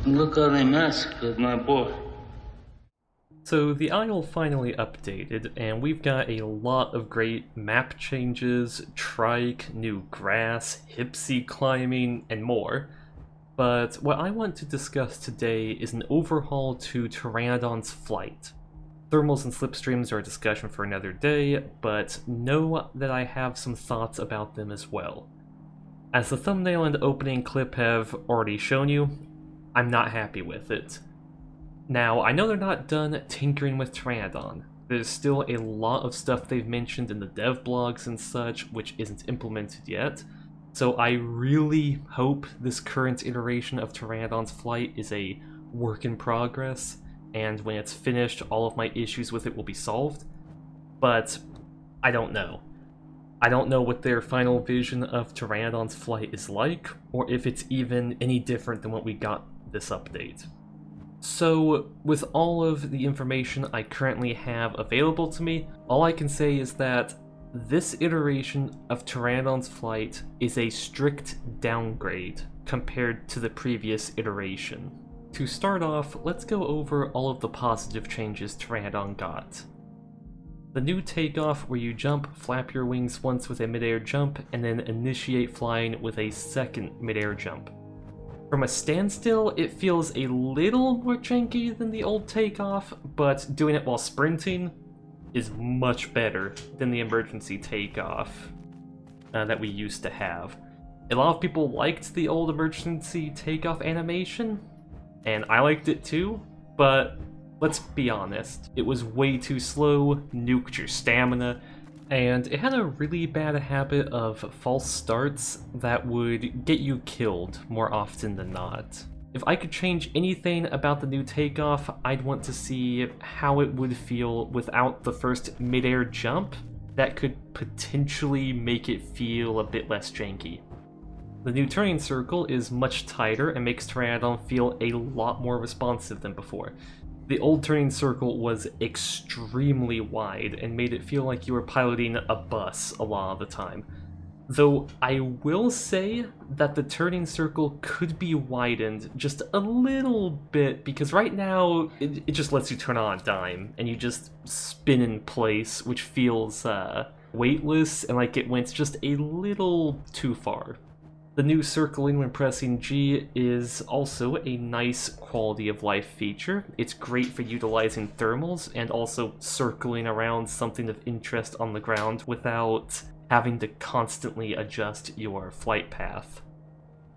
Look how they massacred my boy. So the Isle finally updated, and we've got a lot of great map changes, trike, new grass, hipsy climbing, and more. But what I want to discuss today is an overhaul to Pteranodon's flight. Thermals and slipstreams are a discussion for another day, but know that I have some thoughts about them as well. As the thumbnail and opening clip have already shown you, I'm not happy with it. Now, I know they're not done tinkering with Pteranodon. There's still a lot of stuff they've mentioned in the dev blogs and such which isn't implemented yet, so I really hope this current iteration of Pteranodon's flight is a work in progress, and when it's finished, all of my issues with it will be solved. But I don't know. I don't know what their final vision of Pteranodon's flight is like, or if it's even any different than what we got this update. So, with all of the information I currently have available to me, all I can say is that this iteration of Pteranodon's flight is a strict downgrade compared to the previous iteration. To start off, let's go over all of the positive changes Pteranodon got. The new takeoff where you jump, flap your wings once with a midair jump, and then initiate flying with a second midair jump. From a standstill, it feels a little more janky than the old takeoff, but doing it while sprinting is much better than the emergency takeoff that we used to have. A lot of people liked the old emergency takeoff animation, and I liked it too, but let's be honest, it was way too slow, nuked your stamina, and it had a really bad habit of false starts that would get you killed more often than not. If I could change anything about the new takeoff, I'd want to see how it would feel without the first midair jump. That could potentially make it feel a bit less janky. The new turning circle is much tighter and makes Pteranodon feel a lot more responsive than before. The old turning circle was extremely wide and made it feel like you were piloting a bus a lot of the time. Though I will say that the turning circle could be widened just a little bit, because right now it just lets you turn on a dime and you just spin in place, which feels weightless and like it went just a little too far. The new circling when pressing G is also a nice quality of life feature. It's great for utilizing thermals and also circling around something of interest on the ground without having to constantly adjust your flight path.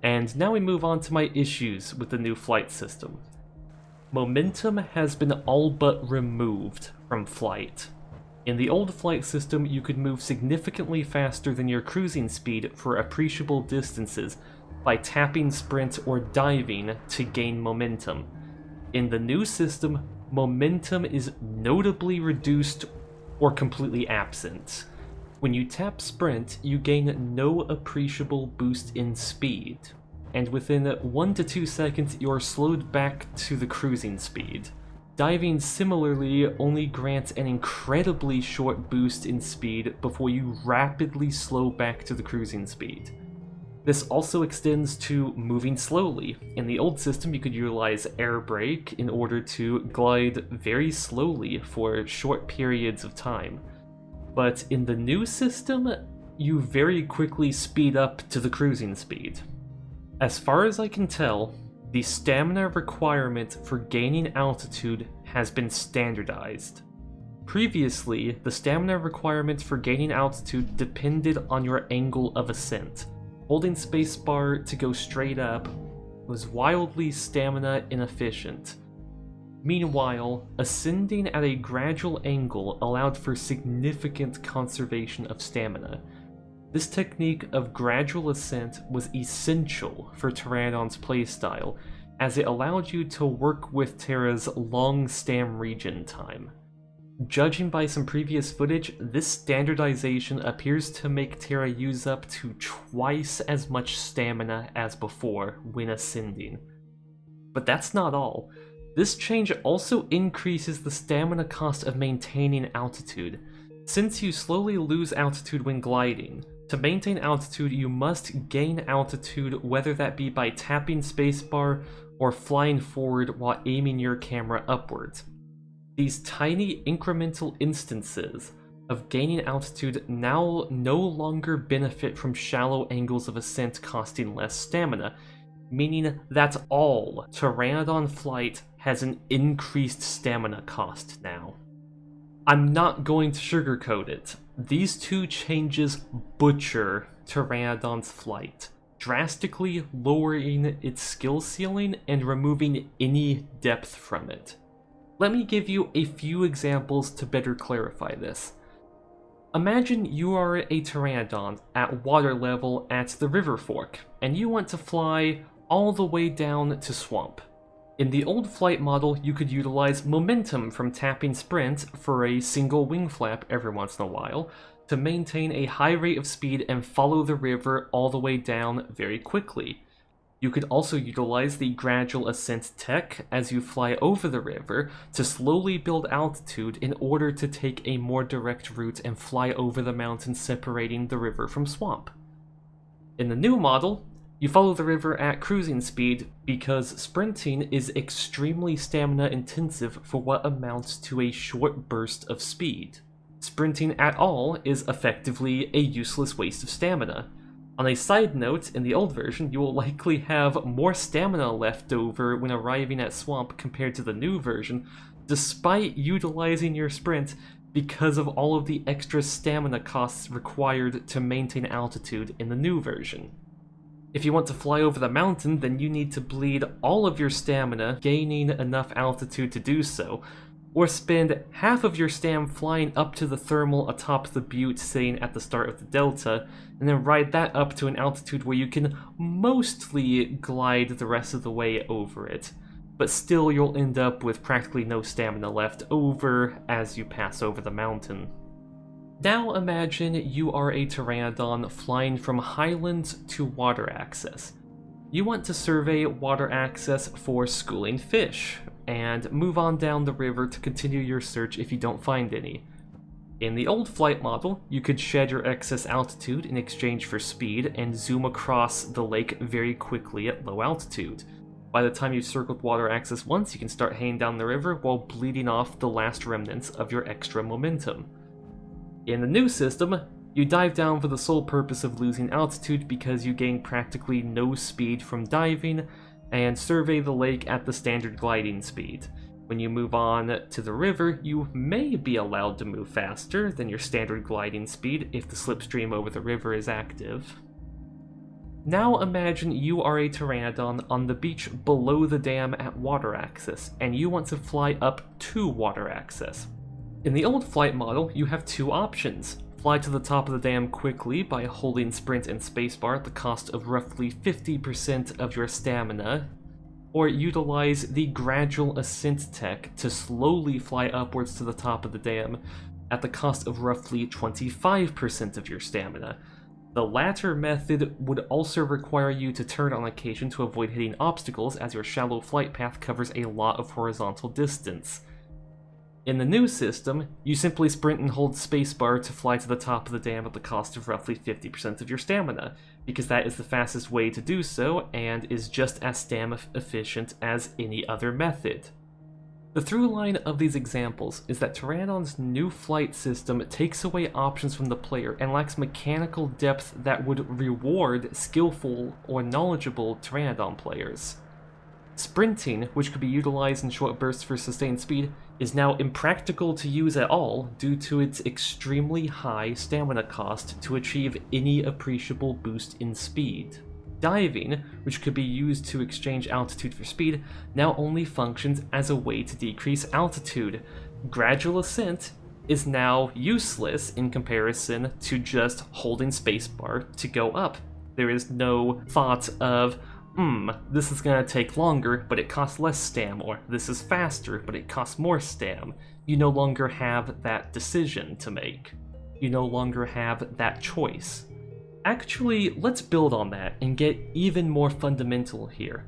And now we move on to my issues with the new flight system. Momentum has been all but removed from flight. In the old flight system, you could move significantly faster than your cruising speed for appreciable distances by tapping sprint or diving to gain momentum. In the new system, momentum is notably reduced or completely absent. When you tap sprint, you gain no appreciable boost in speed, and within 1 to 2 seconds you're slowed back to the cruising speed. Diving similarly only grants an incredibly short boost in speed before you rapidly slow back to the cruising speed. This also extends to moving slowly. In the old system, you could utilize air brake in order to glide very slowly for short periods of time. But in the new system, you very quickly speed up to the cruising speed. As far as I can tell, the stamina requirement for gaining altitude has been standardized. Previously, the stamina requirement for gaining altitude depended on your angle of ascent. Holding spacebar to go straight up was wildly stamina inefficient. Meanwhile, ascending at a gradual angle allowed for significant conservation of stamina. This technique of gradual ascent was essential for Pteranodon's playstyle, as it allowed you to work with Terra's long stam regen time. Judging by some previous footage, this standardization appears to make Terra use up to twice as much stamina as before when ascending. But that's not all. This change also increases the stamina cost of maintaining altitude. Since you slowly lose altitude when gliding, to maintain altitude you must gain altitude, whether that be by tapping spacebar or flying forward while aiming your camera upwards. These tiny incremental instances of gaining altitude now no longer benefit from shallow angles of ascent costing less stamina, meaning that all Pteranodon flight has an increased stamina cost now. I'm not going to sugarcoat it. These two changes butcher Pteranodon's flight, drastically lowering its skill ceiling and removing any depth from it. Let me give you a few examples to better clarify this. Imagine you are a Pteranodon at water level at the river fork, and you want to fly all the way down to swamp. In the old flight model, you could utilize momentum from tapping sprint for a single wing flap every once in a while to maintain a high rate of speed and follow the river all the way down very quickly. You could also utilize the gradual ascent tech as you fly over the river to slowly build altitude in order to take a more direct route and fly over the mountain separating the river from swamp. In the new model, you follow the river at cruising speed because sprinting is extremely stamina intensive for what amounts to a short burst of speed. Sprinting at all is effectively a useless waste of stamina. On a side note, in the old version, you will likely have more stamina left over when arriving at swamp compared to the new version, despite utilizing your sprint because of all of the extra stamina costs required to maintain altitude in the new version. If you want to fly over the mountain, then you need to bleed all of your stamina, gaining enough altitude to do so, or spend half of your stam flying up to the thermal atop the butte sitting at the start of the delta, and then ride that up to an altitude where you can mostly glide the rest of the way over it. But still you'll end up with practically no stamina left over as you pass over the mountain. Now imagine you are a Pteranodon flying from highlands to water access. You want to survey water access for schooling fish, and move on down the river to continue your search if you don't find any. In the old flight model, you could shed your excess altitude in exchange for speed and zoom across the lake very quickly at low altitude. By the time you've circled water access once, you can start heading down the river while bleeding off the last remnants of your extra momentum. In the new system, you dive down for the sole purpose of losing altitude because you gain practically no speed from diving, and survey the lake at the standard gliding speed. When you move on to the river, you may be allowed to move faster than your standard gliding speed if the slipstream over the river is active. Now imagine you are a Pteranodon on the beach below the dam at water access, and you want to fly up to water access. In the old flight model, you have two options. Fly to the top of the dam quickly by holding sprint and spacebar at the cost of roughly 50% of your stamina, or utilize the gradual ascent tech to slowly fly upwards to the top of the dam at the cost of roughly 25% of your stamina. The latter method would also require you to turn on occasion to avoid hitting obstacles, as your shallow flight path covers a lot of horizontal distance. In the new system, you simply sprint and hold spacebar to fly to the top of the dam at the cost of roughly 50% of your stamina, because that is the fastest way to do so and is just as stamina efficient as any other method. The through line of these examples is that Pteranodon's new flight system takes away options from the player and lacks mechanical depth that would reward skillful or knowledgeable Pteranodon players. Sprinting, which could be utilized in short bursts for sustained speed, is now impractical to use at all due to its extremely high stamina cost to achieve any appreciable boost in speed. Diving, which could be used to exchange altitude for speed, now only functions as a way to decrease altitude. Gradual ascent is now useless in comparison to just holding spacebar to go up. There is no thought of, this is gonna take longer, but it costs less stam, or this is faster, but it costs more stam. You no longer have that decision to make. You no longer have that choice. Actually, let's build on that and get even more fundamental here.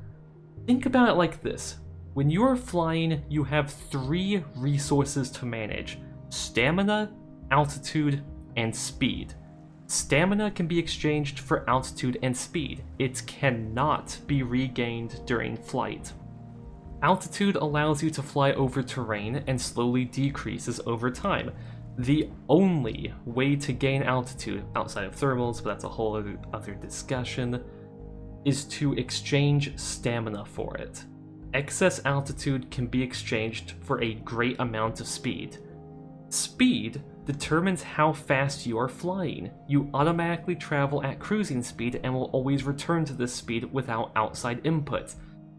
Think about it like this. When you're flying, you have 3 resources to manage: stamina, altitude, and speed. Stamina can be exchanged for altitude and speed. It cannot be regained during flight. Altitude allows you to fly over terrain and slowly decreases over time. The only way to gain altitude, outside of thermals, but that's a whole other discussion, is to exchange stamina for it. Excess altitude can be exchanged for a great amount of speed. Speed determines how fast you are flying. You automatically travel at cruising speed and will always return to this speed without outside input.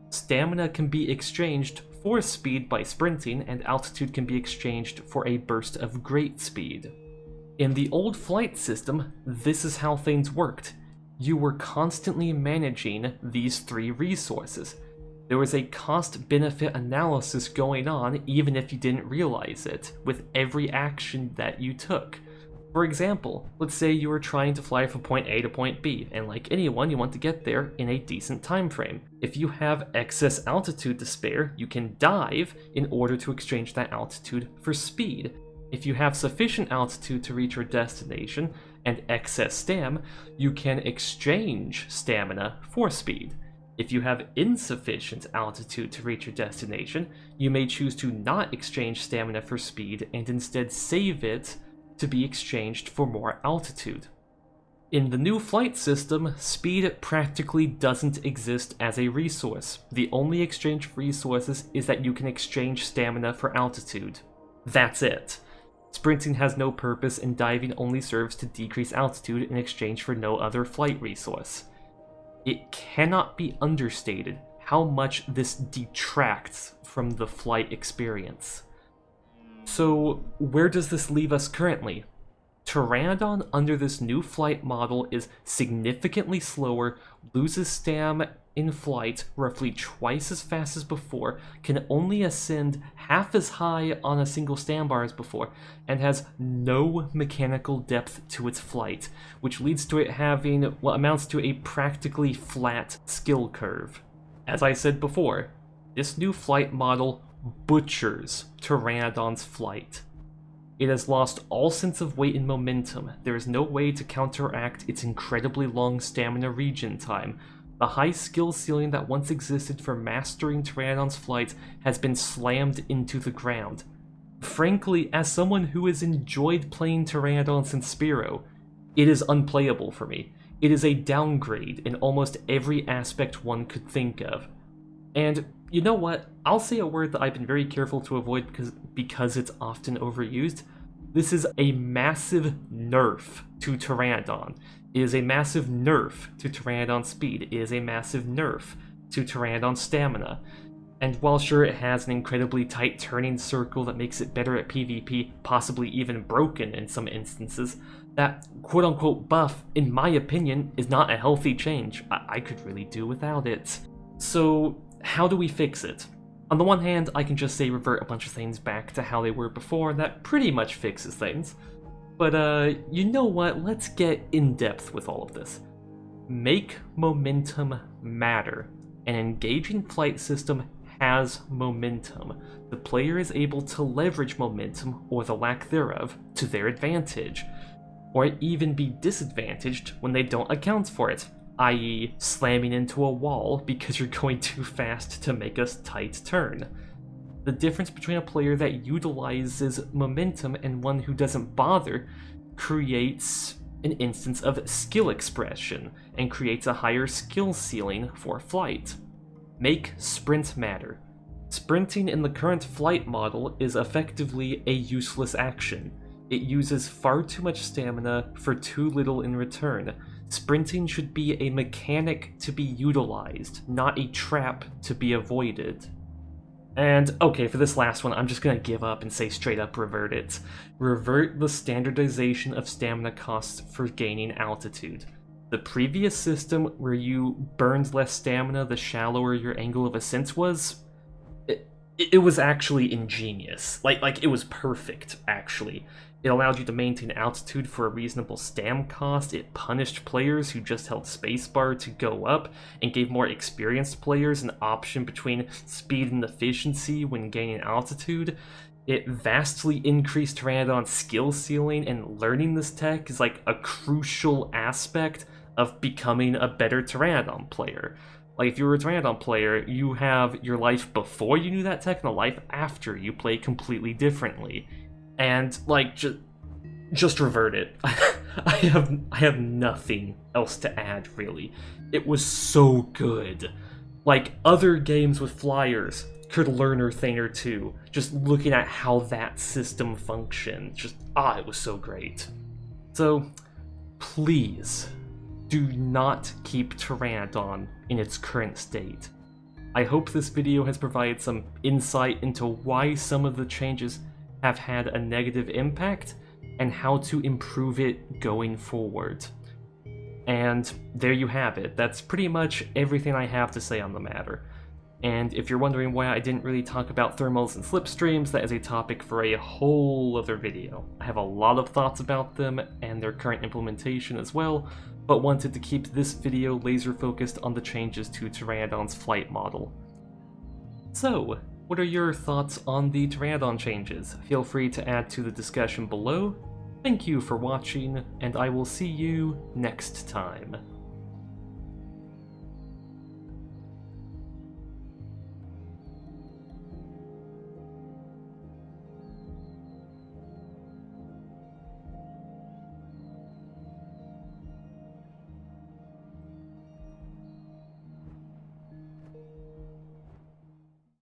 Stamina can be exchanged for speed by sprinting, and altitude can be exchanged for a burst of great speed. In the old flight system, this is how things worked. You were constantly managing these three resources. There was a cost-benefit analysis going on even if you didn't realize it, with every action that you took. For example, let's say you were trying to fly from point A to point B, and like anyone, you want to get there in a decent time frame. If you have excess altitude to spare, you can dive in order to exchange that altitude for speed. If you have sufficient altitude to reach your destination and excess stam, you can exchange stamina for speed. If you have insufficient altitude to reach your destination, you may choose to not exchange stamina for speed and instead save it to be exchanged for more altitude. In the new flight system, speed practically doesn't exist as a resource. The only exchange of resources is that you can exchange stamina for altitude. That's it. Sprinting has no purpose, and diving only serves to decrease altitude in exchange for no other flight resource. It cannot be understated how much this detracts from the flight experience. So, where does this leave us currently? Pteranodon under this new flight model is significantly slower, loses stam in flight roughly twice as fast as before, can only ascend half as high on a single stam bar as before, and has no mechanical depth to its flight, which leads to it having what amounts to a practically flat skill curve. As I said before, this new flight model butchers Pteranodon's flight. It has lost all sense of weight and momentum. There is no way to counteract its incredibly long stamina regen time. The high skill ceiling that once existed for mastering Pteranodon's flight has been slammed into the ground. Frankly, as someone who has enjoyed playing Pteranodon since Spearow, it is unplayable for me. It is a downgrade in almost every aspect one could think of. And you know what? I'll say a word that I've been very careful to avoid because it's often overused. This is a massive nerf to Pteranodon. It is a massive nerf to Pteranodon speed. It is a massive nerf to Pteranodon stamina. And while sure it has an incredibly tight turning circle that makes it better at PvP, possibly even broken in some instances, that quote-unquote buff, in my opinion, is not a healthy change. I could really do without it. So, how do we fix it? On the one hand, I can just say revert a bunch of things back to how they were before, and that pretty much fixes things. But you know what? Let's get in depth with all of this. Make momentum matter. An engaging flight system has momentum. The player is able to leverage momentum, or the lack thereof, to their advantage, or even be disadvantaged when they don't account for it, i.e. slamming into a wall because you're going too fast to make a tight turn. The difference between a player that utilizes momentum and one who doesn't bother creates an instance of skill expression and creates a higher skill ceiling for flight. Make sprint matter. Sprinting in the current flight model is effectively a useless action. It uses far too much stamina for too little in return. Sprinting should be a mechanic to be utilized, not a trap to be avoided. And okay, for this last one, I'm just gonna give up and say straight up revert it. Revert the standardization of stamina costs for gaining altitude. The previous system, where you burned less stamina the shallower your angle of ascent was, it was actually ingenious. Like it was perfect, actually. It allowed you to maintain altitude for a reasonable stam cost, it punished players who just held spacebar to go up, and gave more experienced players an option between speed and efficiency when gaining altitude. It vastly increased Pteranodon's skill ceiling, and learning this tech is like a crucial aspect of becoming a better Pteranodon player. Like, if you're a Pteranodon player, you have your life before you knew that tech and a life after you play completely differently. And, like, just revert it. I have nothing else to add, really. It was so good. Like, other games with flyers could learn a thing or two, just looking at how that system functioned. It was so great. So, please, do not keep Pteranodon in its current state. I hope this video has provided some insight into why some of the changes have had a negative impact, and how to improve it going forward. And there you have it. That's pretty much everything I have to say on the matter. And if you're wondering why I didn't really talk about thermals and slipstreams, that is a topic for a whole other video. I have a lot of thoughts about them and their current implementation as well, but wanted to keep this video laser focused on the changes to Pteranodon's flight model. So, what are your thoughts on the Pteranodon changes? Feel free to add to the discussion below. Thank you for watching, and I will see you next time.